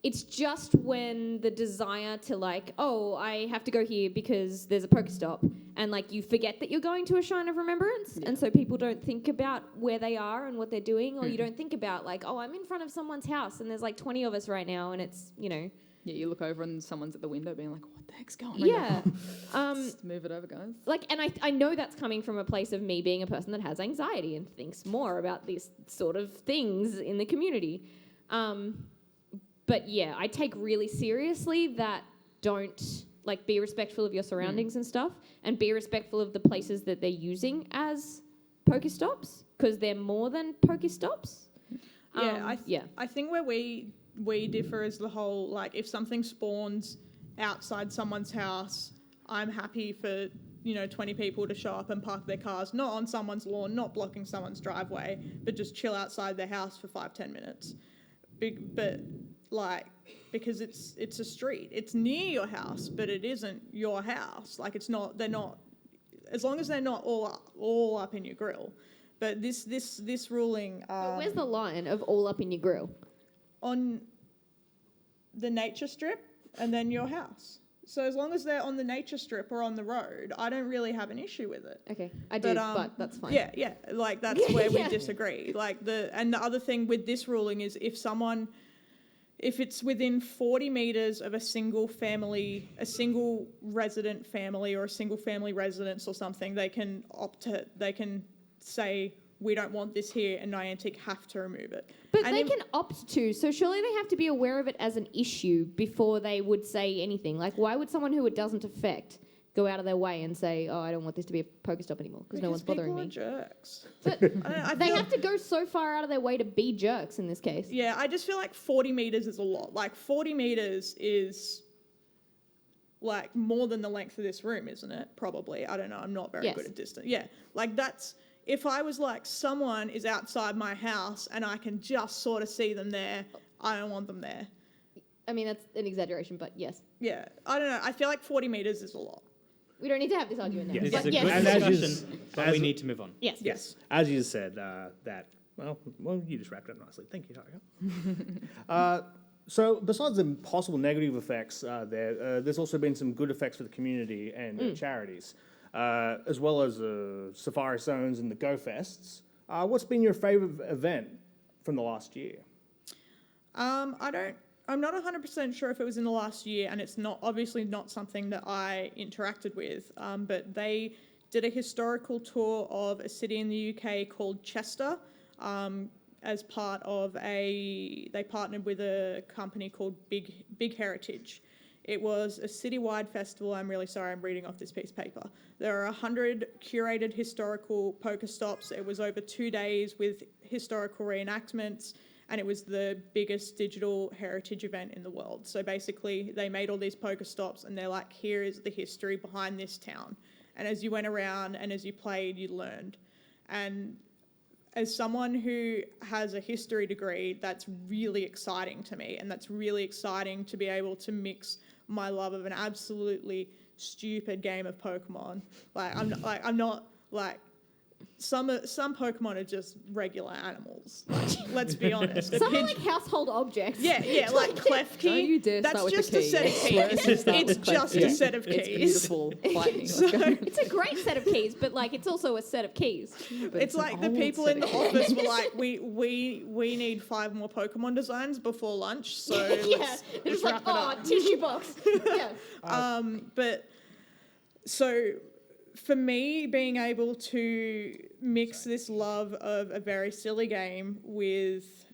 It's just when the desire to I have to go here because there's a Pokestop, and you forget that you're going to a Shrine of Remembrance, and so people don't think about where they are and what they're doing, or you don't think about I'm in front of someone's house and there's 20 of us right now, and it's Yeah, you look over and someone's at the window being like, what the heck's going on? Yeah. Just move it over, guys. And I know that's coming from a place of me being a person that has anxiety and thinks more about these sort of things in the community. But yeah, I take really seriously that don't, be respectful of your surroundings and stuff, and be respectful of the places that they're using as Pokestops, because they're more than Pokestops. I think where we differ is the whole, if something spawns outside someone's house, I'm happy for, 20 people to show up and park their cars, not on someone's lawn, not blocking someone's driveway, but just chill outside their house for 5-10 minutes. Because it's a street. It's near your house, but it isn't your house. They're not, as long as they're not all up in your grill. But this ruling... but where's the line of all up in your grill? On the nature strip and then your house. So as long as they're on the nature strip or on the road, I don't really have an issue with it. Okay, I do, but that's fine. Yeah, like that's where we disagree. Like the other thing with this ruling is if it's within 40 meters of a single resident family or a single family residence or something, they can say, we don't want this here, and Niantic have to remove it. But they can opt to, so surely they have to be aware of it as an issue before they would say anything. Like, why would someone who it doesn't affect go out of their way and say, oh, I don't want this to be a Pokestop anymore because no one's bothering me? People are jerks. But they have to go so far out of their way to be jerks in this case. Yeah, I just feel like 40 meters is a lot. Like, 40 meters is like more than the length of this room, isn't it? Probably. I don't know. I'm not very good at distance. Yeah, like that's... If I was like, someone is outside my house and I can just sort of see them there, I don't want them there. I mean, that's an exaggeration, but yes. Yeah, I don't know. I feel like 40 meters is a lot. We don't need to have this argument now. Yes. But It's a yes. good discussion, but we need to move on. Yes. As you said, well, you just wrapped it up nicely. Thank you, Tiger. So besides the possible negative effects there's also been some good effects for the community and charities, as well as Safari Zones and the Go Fests. What's been your favourite event from the last year? I'm not 100% sure if it was in the last year, and it's obviously not something that I interacted with, but they did a historical tour of a city in the UK called Chester, as part of they partnered with a company called Big Heritage. It was a citywide festival. I'm really sorry, I'm reading off this piece of paper. There are 100 curated historical Pokestops. It was over 2 days with historical reenactments, and it was the biggest digital heritage event in the world. So basically, they made all these Pokestops, and they're like, here is the history behind this town. And as you went around and as you played, you learned. And as someone who has a history degree, that's really exciting to me, and that's really exciting to be able to mix my love of an absolutely stupid game of Pokemon. I'm not some Pokemon are just regular animals. Like, let's be honest. Some are like household objects. Yeah, like Klefki. Don't you dare that's start with just the a key. set of keys. It's just a set of keys. It's beautiful lightning. It's a great set of keys, but like it's also a set of keys. It's like the people in the office were like, we need 5 more Pokemon designs before lunch, so let's It's wrap like, it up. tissue box. Yeah. But so for me, being able to mix this love of a very silly game with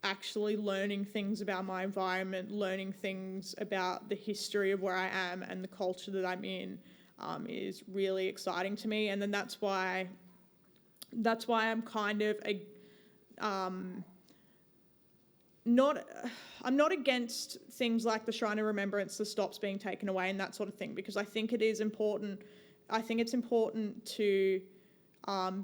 actually learning things about my environment, learning things about the history of where I am and the culture that I'm in, is really exciting to me. And then that's why I'm kind of I'm not against things like the Shrine of Remembrance, the stops being taken away and that sort of thing, because I think it is important. I think it's important to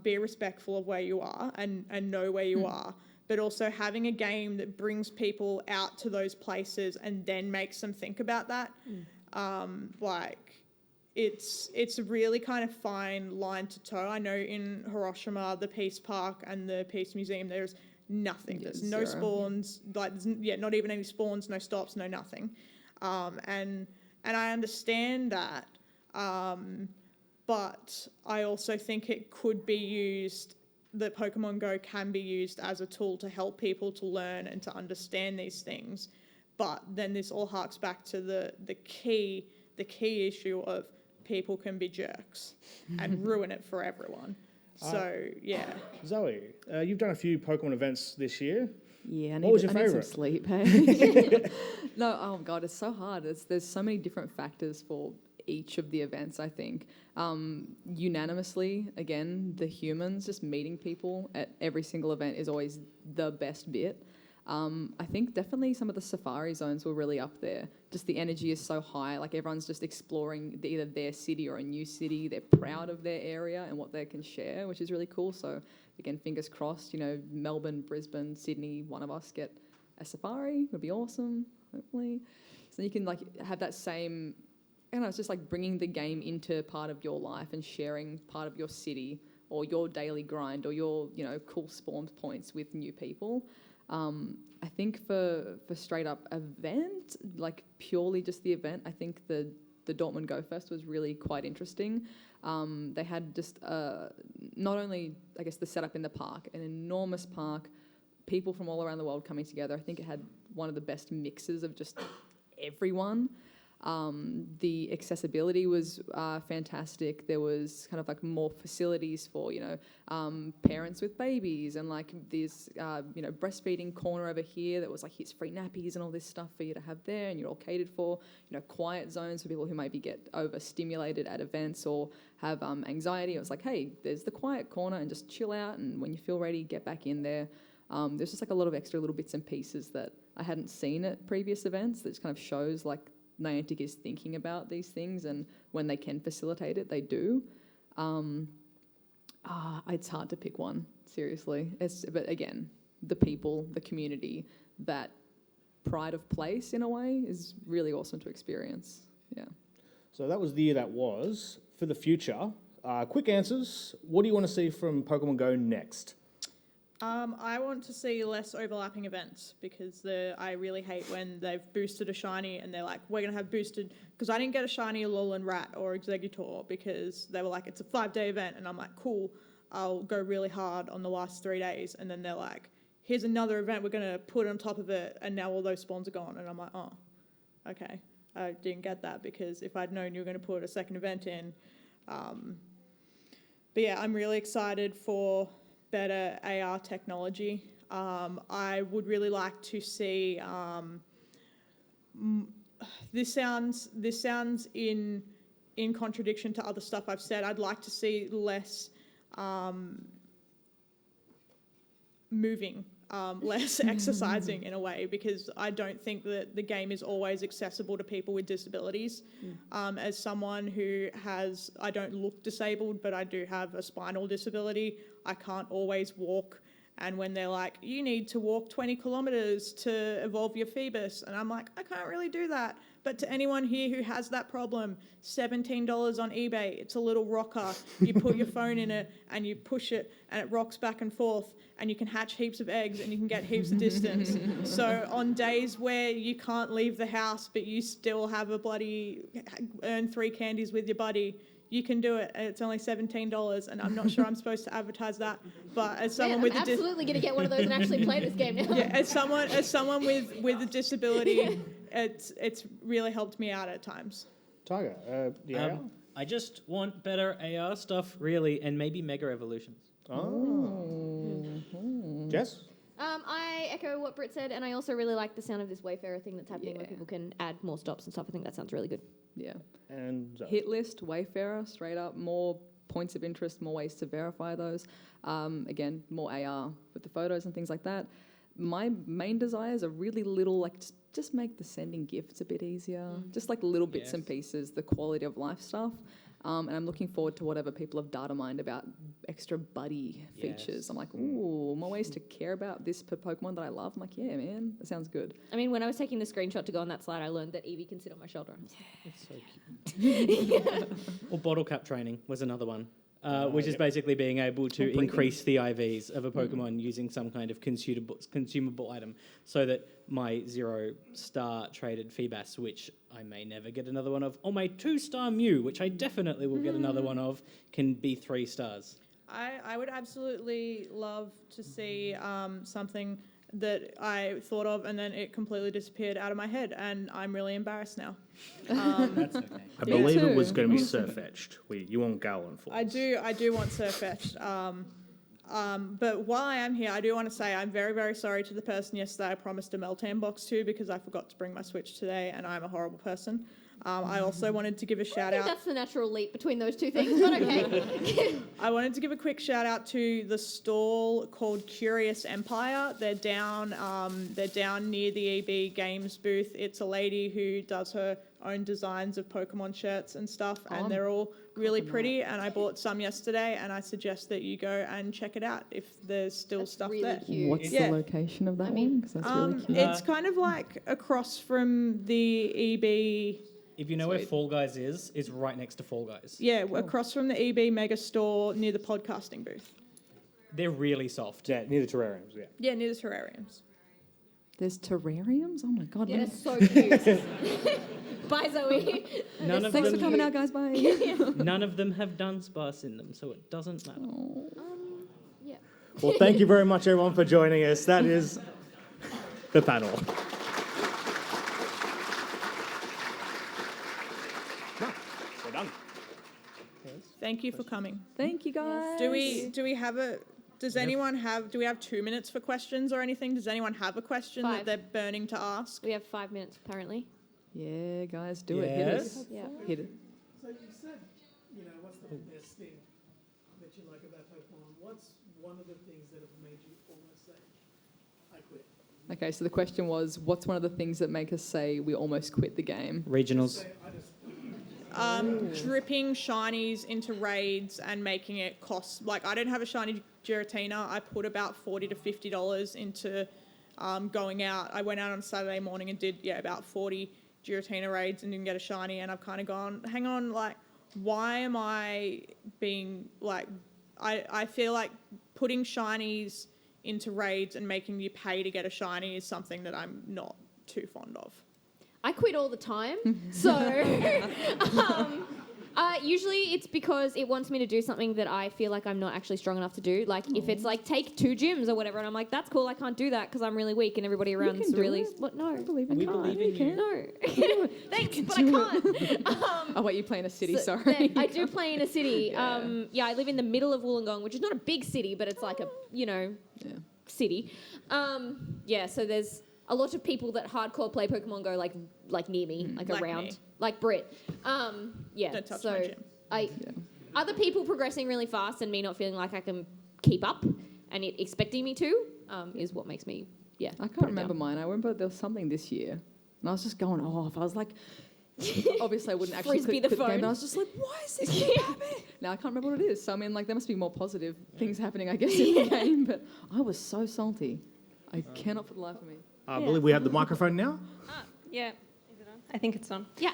be respectful of where you are and know where you are, but also having a game that brings people out to those places and then makes them think about that. It's a really kind of fine line to toe. I know in Hiroshima, the Peace Park and the Peace Museum, there's nothing. There's no spawns, not even any spawns, no stops, no nothing. And I understand that. But I also think it could be used, that Pokemon Go can be used as a tool to help people to learn and to understand these things. But then this all harks back to the key issue of people can be jerks and ruin it for everyone. So, yeah. Zoe, you've done a few Pokemon events this year. Yeah, What was your I need some favourite? sleep. Hey? No, oh God, it's so hard. There's so many different factors for each of the events, I think. Unanimously, again, the humans, just meeting people at every single event is always the best bit. I think definitely some of the safari zones were really up there. Just the energy is so high, like everyone's just exploring either their city or a new city. They're proud of their area and what they can share, which is really cool. So again, fingers crossed, Melbourne, Brisbane, Sydney, one of us get a safari, would be awesome, hopefully. So you can have that same, it's just like bringing the game into part of your life and sharing part of your city or your daily grind or your, cool spawn points with new people. I think for straight up event, like purely just the event, I think the Dortmund Go Fest was really quite interesting. They had just not only, I guess, the setup in the park, an enormous park, people from all around the world coming together. I think it had one of the best mixes of just everyone. The accessibility was fantastic. There was kind of like more facilities for, parents with babies, and like this, breastfeeding corner over here that was like here's free nappies and all this stuff for you to have there, and you're all catered for. Quiet zones for people who maybe get overstimulated at events or have anxiety. It was like, hey, there's the quiet corner and just chill out, and when you feel ready, get back in there. There's just like a lot of extra little bits and pieces that I hadn't seen at previous events that just kind of shows like Niantic is thinking about these things, and when they can facilitate it, they do. It's hard to pick one, seriously. But again, the people, the community, that pride of place in a way is really awesome to experience. Yeah. So that was the year that was. For the future, quick answers. What do you want to see from Pokemon Go next? I want to see less overlapping events, because I really hate when they've boosted a shiny and they're like, we're going to have boosted, because I didn't get a shiny Alolan Rat or Exeggutor because they were like, it's a 5-day event, and I'm like, cool, I'll go really hard on the last 3 days, and then they're like, here's another event we're going to put on top of it, and now all those spawns are gone, and I'm like, oh, okay, I didn't get that, because if I'd known you were going to put a second event in. But yeah, I'm really excited for better AR technology. I would really like to see. This sounds in contradiction to other stuff I've said. I'd like to see less moving, less exercising in a way, because I don't think that the game is always accessible to people with disabilities. As someone who I don't look disabled, but I do have a spinal disability, I can't always walk. And when they're like, you need to walk 20 kilometres to evolve your Phoebus, and I'm like, I can't really do that. But to anyone here who has that problem, $17 on eBay, it's a little rocker. You put your phone in it and you push it and it rocks back and forth, and you can hatch heaps of eggs and you can get heaps of distance. So on days where you can't leave the house but you still have a bloody earn 3 candies with your buddy, you can do it. It's only $17, and I'm not sure I'm supposed to advertise that. But as someone with absolutely going to get one of those and actually play this game now. Yeah, as someone with a disability, it's really helped me out at times. Tiger, I just want better AR stuff, really, and maybe Mega Evolutions. Oh. Jess? I echo what Britt said, and I also really like the sound of this Wayfarer thing that's happening where people can add more stops and stuff. I think that sounds really good. Yeah. And hit list, Wayfarer, straight up, more points of interest, more ways to verify those. Again, more AR with the photos and things like that. My main desires are really little, like just make the sending gifts a bit easier. Just like little bits and pieces, the quality of life stuff. And I'm looking forward to whatever people have data mined about extra buddy features. I'm like, ooh, more ways to care about this Pokemon that I love. I'm like, yeah, man, that sounds good. I mean, when I was taking the screenshot to go on that slide, I learned that Eevee can sit on my shoulder. It's so cute. Or bottle cap training was another one. Which is basically being able to increase the IVs of a Pokemon using some kind of consumable item, so that my 0-star traded Feebas, which I may never get another one of, or my 2-star Mew, which I definitely will get another one of, can be 3 stars. I would absolutely love to see something that I thought of and then it completely disappeared out of my head, and I'm really embarrassed now. That's okay. I believe it was going to be Surfetched. You want Galon for I do want Surfetched. But while I am here, I do want to say I'm very, very sorry to the person yesterday I promised a Meltan box to, because I forgot to bring my Switch today, and I'm a horrible person. I also wanted to give a shout out. That's the natural leap between those two things, but okay. I wanted to give a quick shout out to the stall called Curious Empire. They're down near the EB Games booth. It's a lady who does her own designs of Pokemon shirts and stuff, and they're all really pretty. And I bought some yesterday, and I suggest that you go and check it out if there's still stuff really there. Cute. What's the location of that one? 'Cause that's really cute. It's kind of like across from the EB. If you know where Fall Guys is, it's right next to Fall Guys. Yeah, across from the EB Mega Store near the podcasting booth. They're really soft. Yeah, near the terrariums, yeah. Yeah, near the terrariums. There's terrariums? Oh my God. Yeah, man. that's so cute. Bye, Zoe. None of Thanks for them, coming out, guys. Bye. none of them have Dunsparce in them, so it doesn't matter. Yeah. Well, thank you very much, everyone, for joining us. That is the panel. We're done. Thank you for coming. Thank you, guys. Do we have anyone have, do we have 2 minutes for questions or anything? Does anyone have a question 5. that they're burning to ask? We have 5 minutes, apparently. Yeah, guys, do it. Hit us. Yes. Yeah. Hit it. So you said, what's the best thing that you like about Pokemon? What's one of the things that have made you almost say, I quit? Okay, so the question was, what's one of the things that make us say we almost quit the game? Regionals. Say, I just Dripping shinies into raids and making it cost, like I didn't have a shiny Giratina. I put about $40 to $50 into going out. I went out on Saturday morning and did about 40 Giratina raids and didn't get a shiny, and I've kind of gone, hang on, like why am I being like, I feel like putting shinies into raids and making you pay to get a shiny is something that I'm not too fond of. I quit all the time. So usually it's because it wants me to do something that I feel like I'm not actually strong enough to do. Like if it's like take 2 gyms or whatever, and I'm like, that's cool, I can't do that because I'm really weak and everybody around is do really... it. What? No. I believe in We you. believe in you. No. Thanks, but I can't. Oh, wait, you play in a city, So sorry. I do play in a city. Yeah. I live in the middle of Wollongong, which is not a big city, but it's like a, Yeah. city. So there's a lot of people that hardcore play Pokemon Go like near me, like Like around, me. like Britt. Don't touch so my gym. Other people progressing really fast and me not feeling like I can keep up and it expecting me to is what makes me I put can't it remember down. mine. I remember there was something this year, and I was just going off. I was like, obviously I wouldn't actually Frisbee quit the the game, phone. but I was just like, why is this keep happening? Now I can't remember what it is. So I mean, like there must be more positive things happening, I guess, in the game. But I was so salty. I cannot for the life of me. I believe we have the microphone now. Yeah. Is it on? I think it's on. Yeah.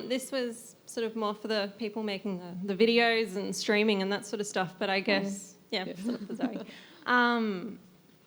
This was sort of more for the people making the videos and streaming and that sort of stuff, but I guess, sort of for Zoe.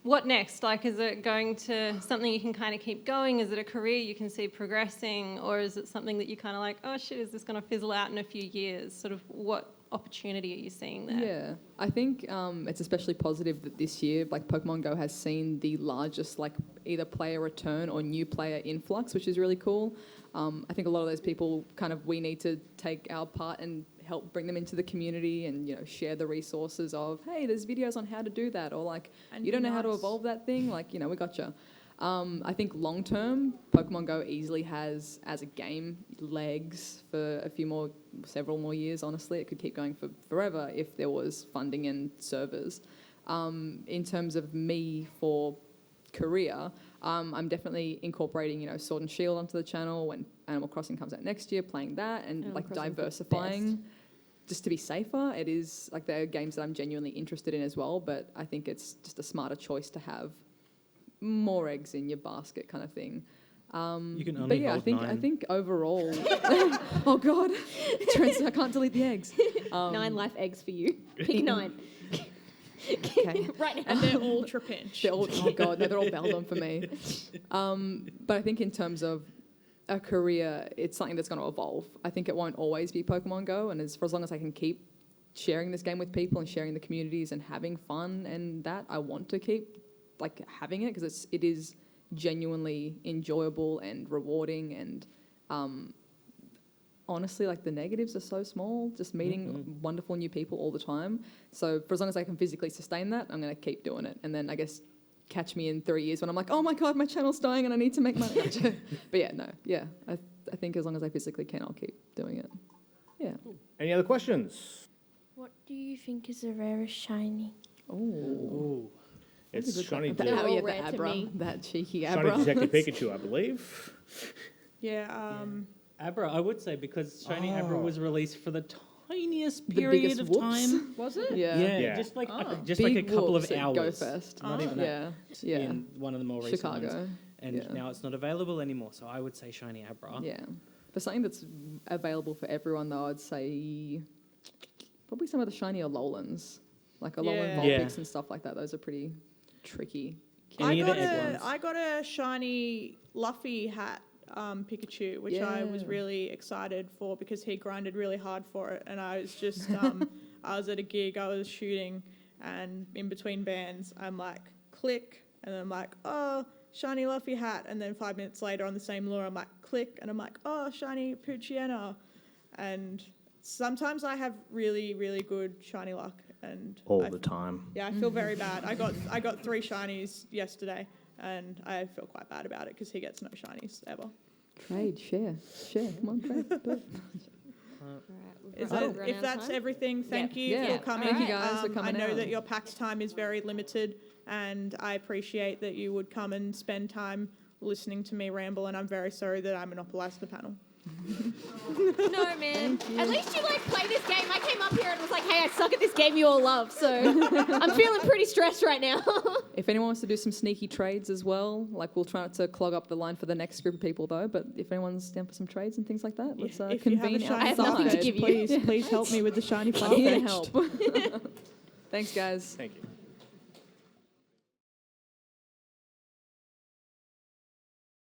What next? Like, is it going to something you can kind of keep going? Is it a career you can see progressing? Or is it something that you kind of like, oh shit, is this going to fizzle out in a few years? Sort of what opportunity are you seeing there? Yeah, I think it's especially positive that this year, like Pokemon Go has seen the largest, like either player return or new player influx, which is really cool. I think a lot of those people we need to take our part and help bring them into the community and, share the resources of, hey, there's videos on how to do that, or like, And you don't know how to nice. evolve that thing, like, we gotcha. I think long term, Pokemon Go easily has, as a game, legs for several more years, honestly. It could keep going for forever if there was funding and servers. In terms of me for career, I'm definitely incorporating, Sword and Shield onto the channel when Animal Crossing comes out next year, playing that and Animal like Crossing's the diversifying just to be safer. It is like there are games that I'm genuinely interested in as well, but I think it's just a smarter choice to have more eggs in your basket kind of thing. You can only But yeah, hold I 9. think overall, oh God, I can't delete the eggs. 9 life eggs for you. Pick 9. Okay. Right now. And they're ultra pinch. They're all, oh God, no, they're all Beldon for me. But I think in terms of a career, it's something that's going to evolve. I think it won't always be Pokemon Go, and for as long as I can keep sharing this game with people and sharing the communities and having fun and that, I want to keep like having it because it is genuinely enjoyable and rewarding, and honestly, like the negatives are so small, just meeting wonderful new people all the time. So for as long as I can physically sustain that, I'm going to keep doing it. And then I guess catch me in 3 years when I'm like, oh my God, my channel's dying and I need to make money. But I think as long as I physically can, I'll keep doing it. Yeah. Any other questions? What do you think is the rarest shiny? Oh. Ooh. It's shiny, They're all the rare to Abra, me. that cheeky shiny Abra. Detective Pikachu, I believe. Yeah. Abra, I would say, because Shiny Abra Oh. was released for the tiniest The period biggest of whoops. time. Was it? Yeah. Yeah, just like just Big like a couple of whoops at hours. Go Fest. Not even that. Yeah. In one of the more recent ones. Chicago. And Yeah. now it's not available anymore. So I would say Shiny Abra. Yeah. For something that's available for everyone, though, I'd say probably some of the shiny Alolan's. Like Alolan Yeah. Vulpix Yeah. and stuff like that. Those are pretty tricky. Any of the egg ones? I got a shiny Luffy hat Pikachu, which I was really excited for because he grinded really hard for it. And I was just, I was at a gig, I was shooting, and in between bands, I'm like, click, and then I'm like, oh, shiny Luffy hat. And then 5 minutes later on the same lure, I'm like, click, and I'm like, oh, shiny Poochyena. And sometimes I have really, really good shiny luck. And All the time. Yeah, I feel very bad. I got 3 shinies yesterday, and I feel quite bad about it because he gets no shinies ever. Trade, share. Come on, trade. Do it. If that's everything, thank you for coming. Thank you guys for coming I know out. that your PAX time is very limited, and I appreciate that you would come and spend time listening to me ramble, and I'm very sorry that I monopolised the panel. No, man. At least you play this game. I came up here and was like, hey, I suck at this game you all love, so I'm feeling pretty stressed right now. If anyone wants to do some sneaky trades as well, we'll try not to clog up the line for the next group of people though, but if anyone's down for some trades and things like that, let's If convene you have a shiny I have nothing to outside. give you. please help me with the shiny I'm here to Farfetch'd. help. Thanks, guys. Thank you.